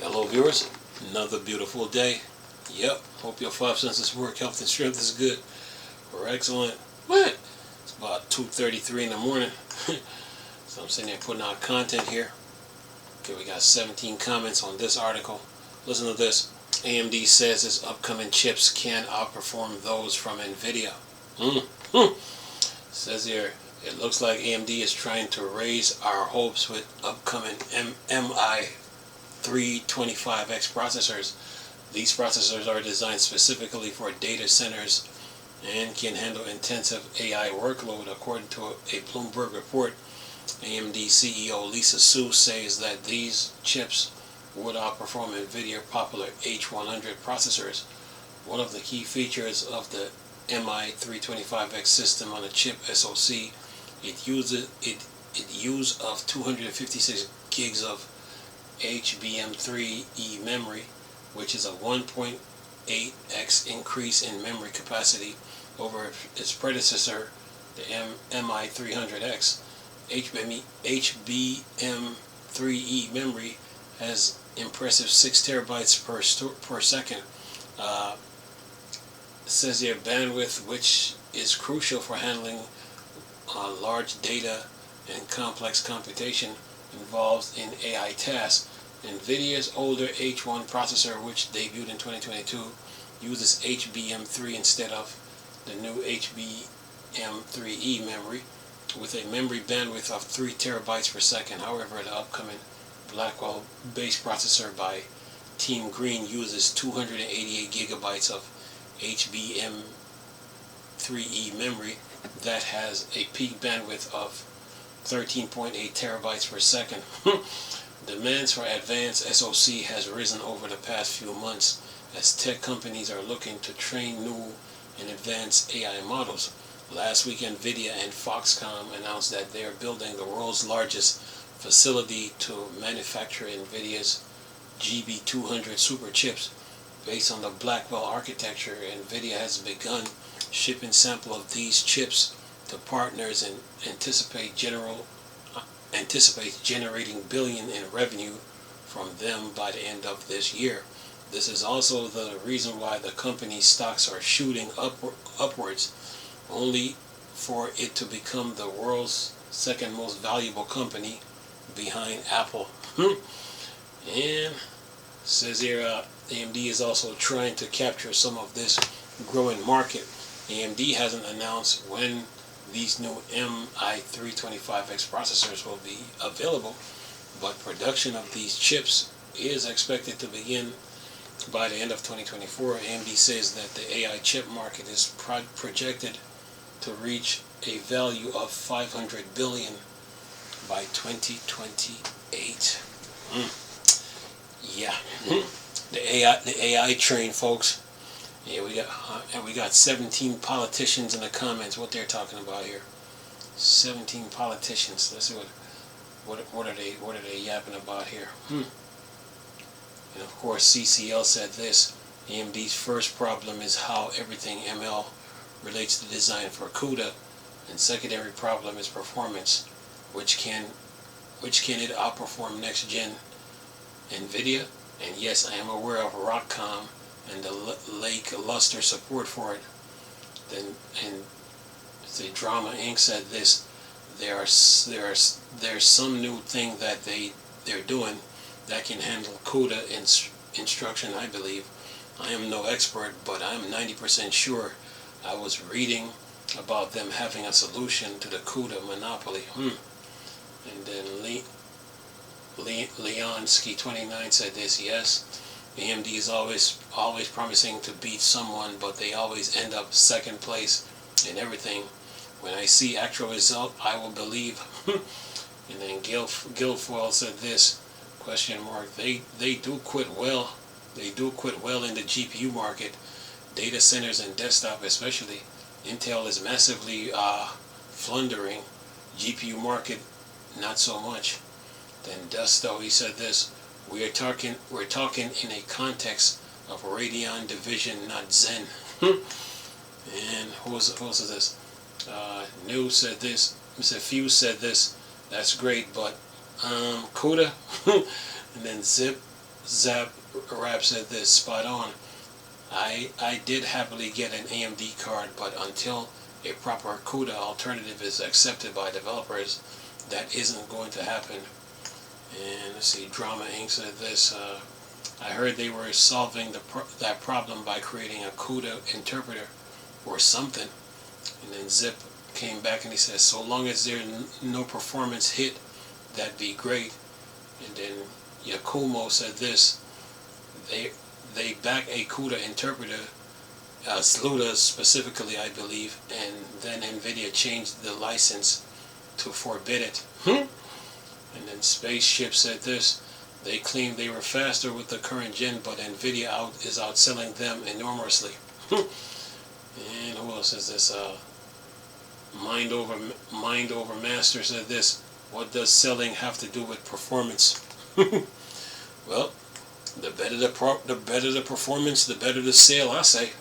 Hello viewers, another beautiful day. Yep, hope your five senses work, health and strength is good. We're excellent. What? It's about 2:33 in the morning. So I'm sitting there putting out content here. Okay, we got 17 comments on this article. Listen to this. AMD says its upcoming chips can outperform those from Nvidia. Says here, it looks like AMD is trying to raise our hopes with upcoming MI325X processors. These processors are designed specifically for data centers and can handle intensive AI workload. According to a Bloomberg report, AMD CEO Lisa Su says that these chips would outperform Nvidia popular H100 processors. One of the key features of the MI325X system on a chip SoC, it uses of 256 gigs of HBM3E memory, which is a 1.8x increase in memory capacity over its predecessor, the MI300X. HBM3E memory has impressive 6 terabytes per second. Says here bandwidth, which is crucial for handling large data and complex computation involved in AI tasks. Nvidia's older H1 processor, which debuted in 2022, uses HBM3 instead of the new HBM3E memory, with a memory bandwidth of 3 terabytes per second. However, the upcoming Blackwell-based processor by Team Green uses 288 gigabytes of HBM3E memory that has a peak bandwidth of 13.8 terabytes per second. Demands for advanced SoC has risen over the past few months as tech companies are looking to train new and advanced AI models. Last week, Nvidia and Foxconn announced that they are building the world's largest facility to manufacture Nvidia's GB200 super chips. Based on the Blackwell architecture, Nvidia has begun shipping samples of these chips to partners and anticipates generating billions in revenue from them by the end of this year. This is also the reason why the company's stocks are shooting upwards, only for it to become the world's second most valuable company behind Apple. And says here, AMD is also trying to capture some of this growing market. AMD hasn't announced when these new MI325X processors will be available, but production of these chips is expected to begin by the end of 2024. AMD says that the AI chip market is projected to reach a value of $500 billion by 2028. Yeah, the AI train, folks. Yeah, we got 17 politicians in the comments. What they're talking about here? 17 politicians. Let's see what are they yapping about here? And of course, CCL said this: AMD's first problem is how everything ML relates to design for CUDA, and secondary problem is performance. Which can it outperform next gen Nvidia? And yes, I am aware of Rockcom and the Lake Luster support for it. Then, and the Drama Inc. said this: there's some new thing that they're doing that can handle CUDA instruction, I believe. I am no expert, but I'm 90% sure. I was reading about them having a solution to the CUDA monopoly. And then Leonsky29 said this: yes, AMD is always promising to beat someone, but they always end up second place in everything. When I see actual result, I will believe. And then Guilfoyle said this: question mark. They do quite well. They do quite well in the GPU market, data centers and desktop especially. Intel is massively floundering. GPU market, not so much. Then Dusto, he said this: we're talking in a context of Radeon division, not Zen. And who was this? New said this. Mr. Fuse said this: that's great, but CUDA. And then Zip Zap Rap said this, spot on. I did happily get an AMD card, but until a proper CUDA alternative is accepted by developers, that isn't going to happen. And let's see, Drama Inc. said this. I heard they were solving that problem by creating a CUDA interpreter or something. And then Zip came back and he says, so long as there's no performance hit, that'd be great. And then Yakumo said this. They back a CUDA interpreter, Sluda specifically, I believe, and then Nvidia changed the license to forbid it. And then Spaceship said this. They claim they were faster with the current gen, but Nvidia is outselling them enormously. And who else is this? Mind over Master said this. What does selling have to do with performance? Well, the better the performance, the better the sale, I say.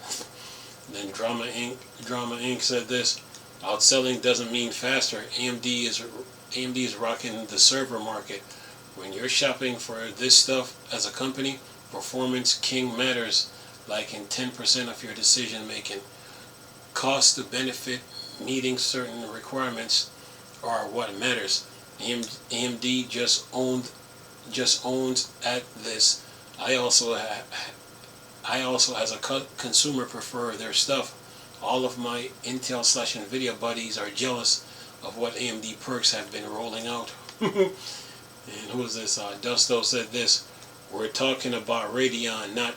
Then Drama Inc. said this. Outselling doesn't mean faster. AMD is rocking the server market. When you're shopping for this stuff as a company, performance king matters, like in 10% of your decision making. Cost to benefit, meeting certain requirements are what matters. AMD just owns at this. I also as a consumer prefer their stuff. All of my Intel/Nvidia buddies are jealous of what AMD perks have been rolling out. And who is this? Dusto said this. We're talking about Radeon, not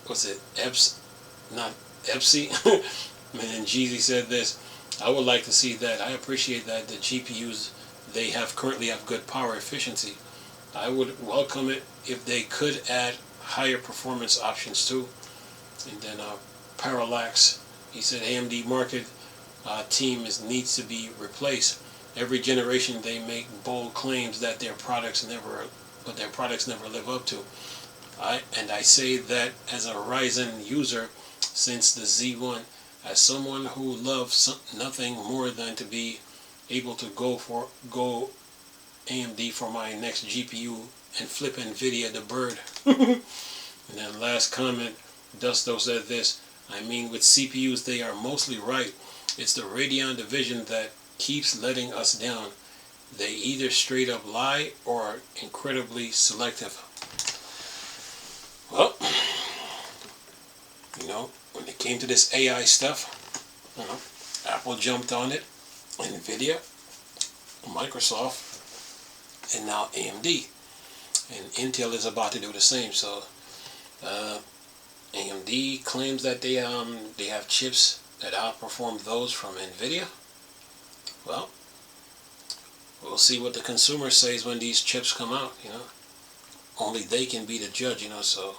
what's it? Not Epsi. And Jeezy said this. I would like to see that. I appreciate that the GPUs they currently have good power efficiency. I would welcome it if they could add higher performance options too. And then Parallax, he said AMD market team needs to be replaced. Every generation they make bold claims that their products never live up to. I say that as a Ryzen user since the Z1, as someone who loves nothing more than to be able to go AMD for my next GPU and flip Nvidia the bird. And then last comment, Dusto said this. I mean, with CPUs, they are mostly right. It's the Radeon division that keeps letting us down. They either straight up lie or are incredibly selective. Well, when it came to this AI stuff, Apple jumped on it, Nvidia, Microsoft, and now AMD. And Intel is about to do the same. So AMD claims that they have chips that outperform those from Nvidia. Well, we'll see what the consumer says when these chips come out. Only they can be the judge. So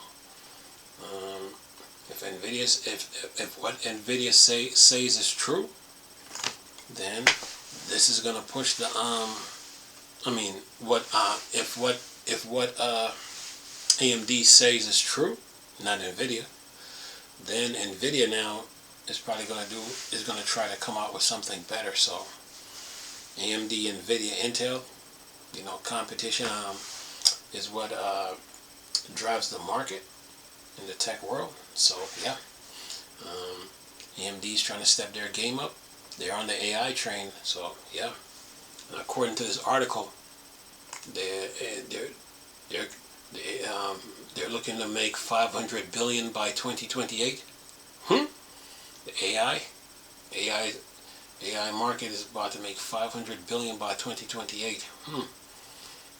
if what Nvidia says is true, then this is gonna push the if what AMD says is true, not Nvidia, then Nvidia now is probably gonna try to come out with something better. So AMD, Nvidia, Intel, competition is what drives the market in the tech world. So yeah, AMD is trying to step their game up. They're on the AI train. So yeah, and according to this article, they're looking to make 500 billion by 2028. The AI market is about to make 500 billion by 2028.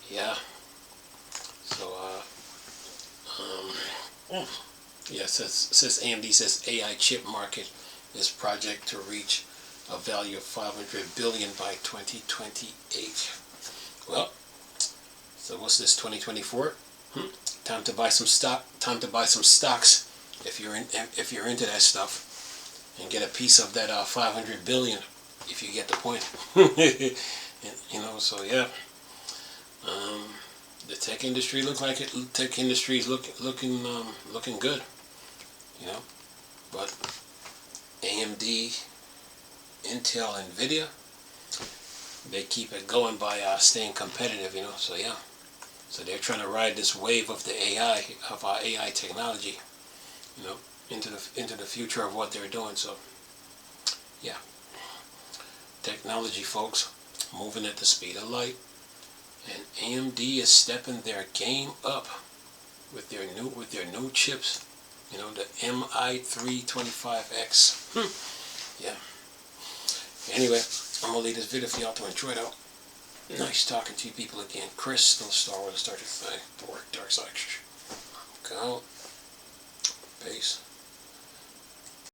Yeah. So says AMD says AI chip market is project to reach a value of 500 billion by 2028. Well, so what's this, 2024? Time to buy some stock. Time to buy some stocks if you're into that stuff, and get a piece of that 500 billion, if you get the point. So yeah. The tech industry looks like it. Tech industry is looking good. But AMD, Intel, Nvidia, they keep it going by staying competitive. So yeah. So they're trying to ride this wave of the AI, of our AI technology, into the future of what they're doing. So yeah, technology, folks, moving at the speed of light, and AMD is stepping their game up with their new chips. The MI325X. Yeah. Anyway, I'm gonna leave this video for y'all to enjoy it out. Nice talking to you people again. Chris, still Star Wars, Star Trek thing. Dark side. Go. Peace.